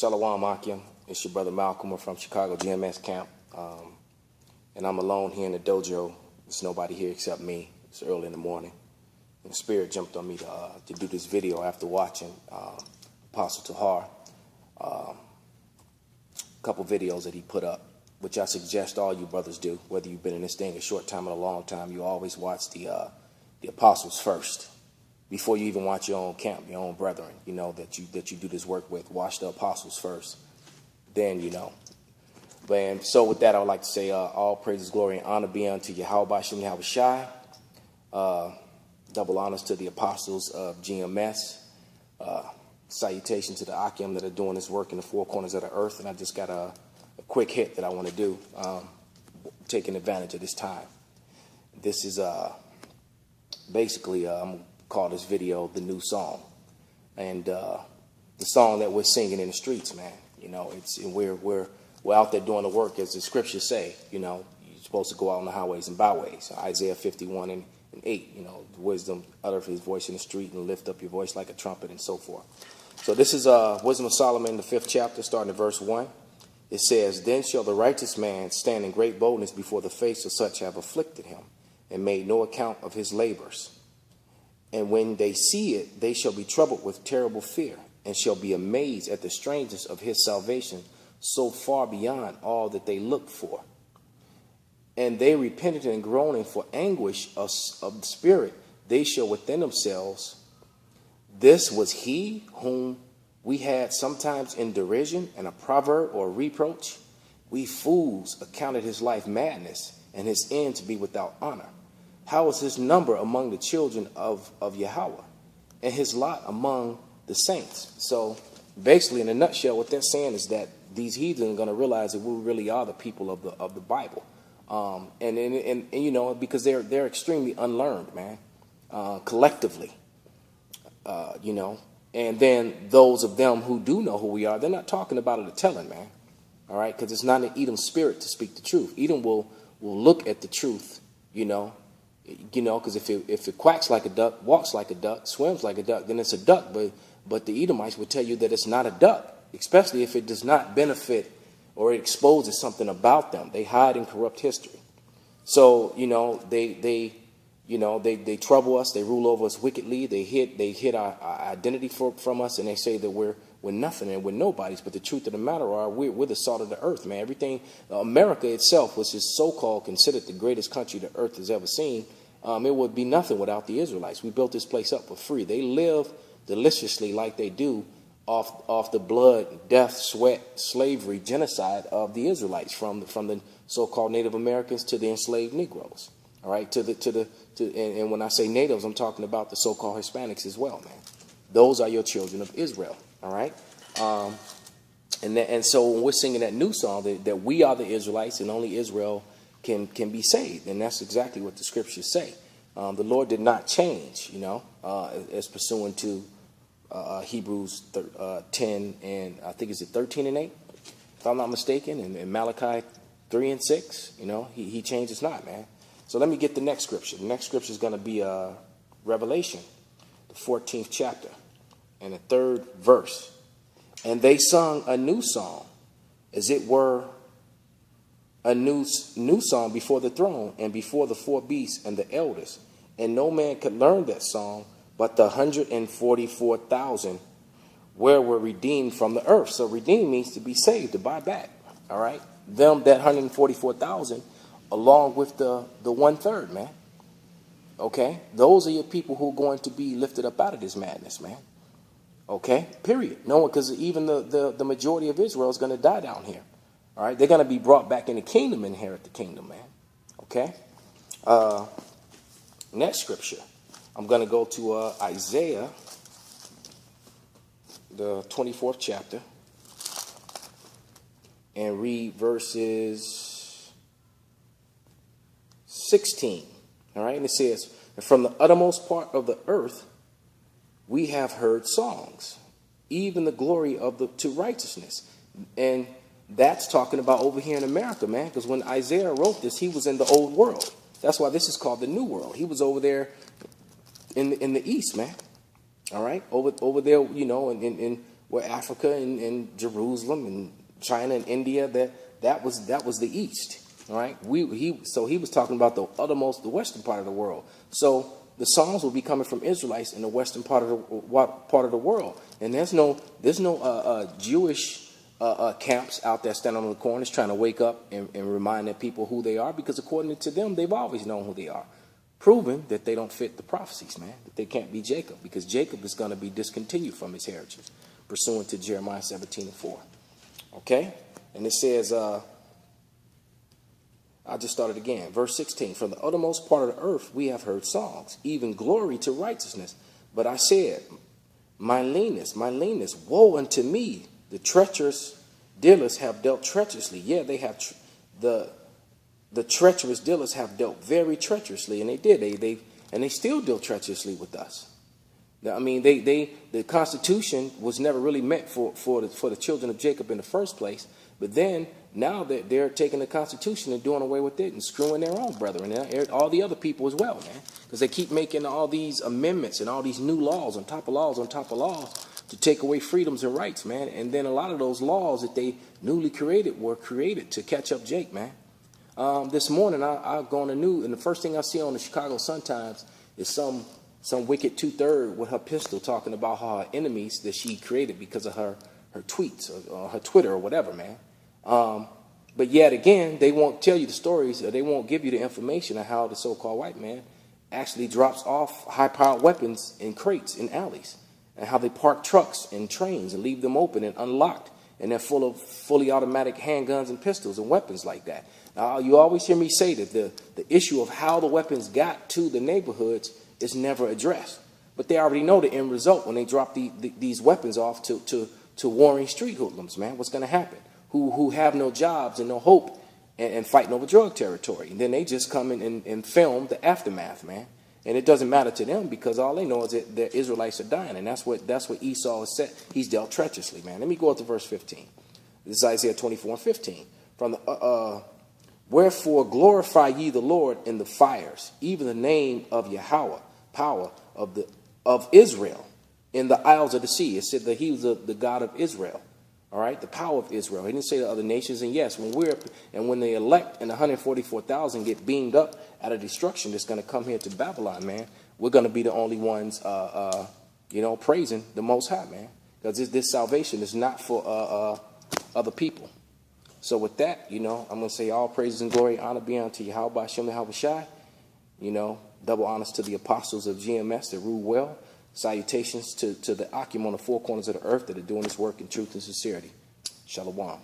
Shalom Akim. It's your brother Malcolm. We're from Chicago GMS camp. And I'm alone here in the dojo. There's nobody here except me. It's early in the morning. And the Spirit jumped on me to do this video after watching Apostle Tahar. A couple videos that he put up, which I suggest all you brothers do. Whether you've been in this thing a short time or a long time, you always watch the apostles first. Before you even watch your own camp, your own brethren, you know, that you do this work with. Watch the apostles first. Then you know. And so with that, I would like to say all praises, glory, and honor be unto Yahweh Shem Yahushai. Double honors to the apostles of GMS. Salutation to the Akim that are doing this work in the four corners of the earth. And I just got a quick hit that I want to do, taking advantage of this time. This is basically, I'm going to call this video The New Song. And the song that we're singing in the streets, man. You know, we're out there doing the work, as the scriptures say. You know, you're supposed to go out on the highways and byways. Isaiah 51 and 8, you know, wisdom, utter his voice in the street and lift up your voice like a trumpet and so forth. So this is Wisdom of Solomon, the 5th chapter, starting at verse 1. It says, "Then shall the righteous man stand in great boldness before the face of such have afflicted him, and made no account of his labors. And when they see it, they shall be troubled with terrible fear, and shall be amazed at the strangeness of his salvation, so far beyond all that they looked for. And they repented and groaning for anguish of the spirit, they shall within themselves, this was he whom we had sometimes in derision and a proverb or a reproach. We fools accounted his life madness, and his end to be without honor. How is his number among the children of Yahweh, and his lot among the saints?" So basically, in a nutshell, what they're saying is that these heathen are going to realize that we really are the people of the Bible, and you know, because they're extremely unlearned, man, collectively, you know. And then those of them who do know who we are, they're not talking about it or telling, man. All right, because it's not in Edom's spirit to speak the truth. Edom will look at the truth, you know, because if it quacks like a duck, walks like a duck, swims like a duck, then it's a duck. But the Edomites will tell you that it's not a duck, especially if it does not benefit or it exposes something about them. They hide and corrupt history. So, you know, they trouble us. They rule over us wickedly. They hid our identity from us, and they say that we're nothing and we're nobodies. But the truth of the matter are we're the salt of the earth, man. Everything, America itself, which is so-called considered the greatest country the earth has ever seen, it would be nothing without the Israelites. We built this place up for free. They live deliciously like they do off the blood, death, sweat, slavery, genocide of the Israelites, from the so-called Native Americans to the enslaved Negroes. All right, and when I say natives, I'm talking about the so-called Hispanics as well, man. Those are your children of Israel. All right, and so when we're singing that new song, that we are the Israelites and only Israel can be saved, and that's exactly what the scriptures say. The Lord did not change, you know, as pursuant to Hebrews 10 and I think it's 13 and 8, if I'm not mistaken, and Malachi 3 and 6. You know, he changes not, man. So let me get the next scripture. The next scripture is going to be Revelation, the 14th chapter, and the 3rd verse. "And they sung a new song, as it were a new song before the throne and before the 4 beasts and the elders. And no man could learn that song but the 144,000 where were redeemed from the earth." So redeemed means to be saved, to buy back. All right, them, that 144,000. Along with the 1/3, man. Okay? Those are your people who are going to be lifted up out of this madness, man. Okay? Period. No one, because even the majority of Israel is going to die down here. All right? They're going to be brought back in the kingdom and inherit the kingdom, man. Okay? Next scripture. I'm going to go to Isaiah, the 24th chapter, and read verses 16. All right, and it says, "And from the uttermost part of the earth we have heard songs, even the glory to righteousness." And that's talking about over here in America, man, because when Isaiah wrote this, he was in the old world. That's why this is called the new world. He was over there in the east, man. All right, over there, you know, in where Africa and Jerusalem and China and India, that was the East. All right, so he was talking about the western part of the world. So the songs will be coming from Israelites in the western part of the world, and there's no Jewish camps out there standing on the corners trying to wake up and remind their people who they are, because according to them, they've always known who they are, proving that they don't fit the prophecies, man, that they can't be Jacob, because Jacob is going to be discontinued from his heritage, pursuant to Jeremiah 17:4. Okay, and it says, I'll just start it again. Verse 16, from the uttermost part of the earth we have heard songs, even glory to righteousness. But I said, my leanness, woe unto me. The treacherous dealers have dealt treacherously. Yeah, they have the treacherous dealers have dealt very treacherously, and they did. They still deal treacherously with us. Now, I mean, the Constitution was never really meant for the children of Jacob in the first place. But then now they're taking the Constitution and doing away with it and screwing their own brethren and all the other people as well, man, because they keep making all these amendments and all these new laws on top of laws on top of laws to take away freedoms and rights, man. And then a lot of those laws that they newly created were created to catch up Jake, man. This morning I go on the news, and the first thing I see on the Chicago Sun-Times is some wicked two-third with her pistol talking about her enemies that she created because of her tweets or her Twitter or whatever, man. But yet again, they won't tell you the stories, or they won't give you the information of how the so-called white man actually drops off high-powered weapons in crates in alleys, and how they park trucks and trains and leave them open and unlocked, and they're full of fully automatic handguns and pistols and weapons like that. Now, you always hear me say that the issue of how the weapons got to the neighborhoods is never addressed. But they already know the end result when they drop these weapons off to warring street hoodlums, man. What's going to happen? Who have no jobs and no hope and fighting over drug territory. And then they just come in and film the aftermath, man. And it doesn't matter to them, because all they know is that the Israelites are dying. And that's what Esau has said. He's dealt treacherously, man. Let me go up to verse 15. This is Isaiah 24:15. From the wherefore glorify ye the Lord in the fires, even the name of Yahweh, power of Israel, in the isles of the sea. It said that he was the God of Israel. All right, the power of Israel. He didn't say the other nations. And yes, when the elect and the 144,000 get beamed up out of destruction that's going to come here to Babylon, man, we're going to be the only ones, praising the Most High, man, because this salvation is not for other people. So with that, I'm going to say all praises and glory, honor be unto Yahweh Shem Yahushai. Double honors to the apostles of GMS that rule well. Salutations to the Akim on the four corners of the earth that are doing this work in truth and sincerity. Shalom.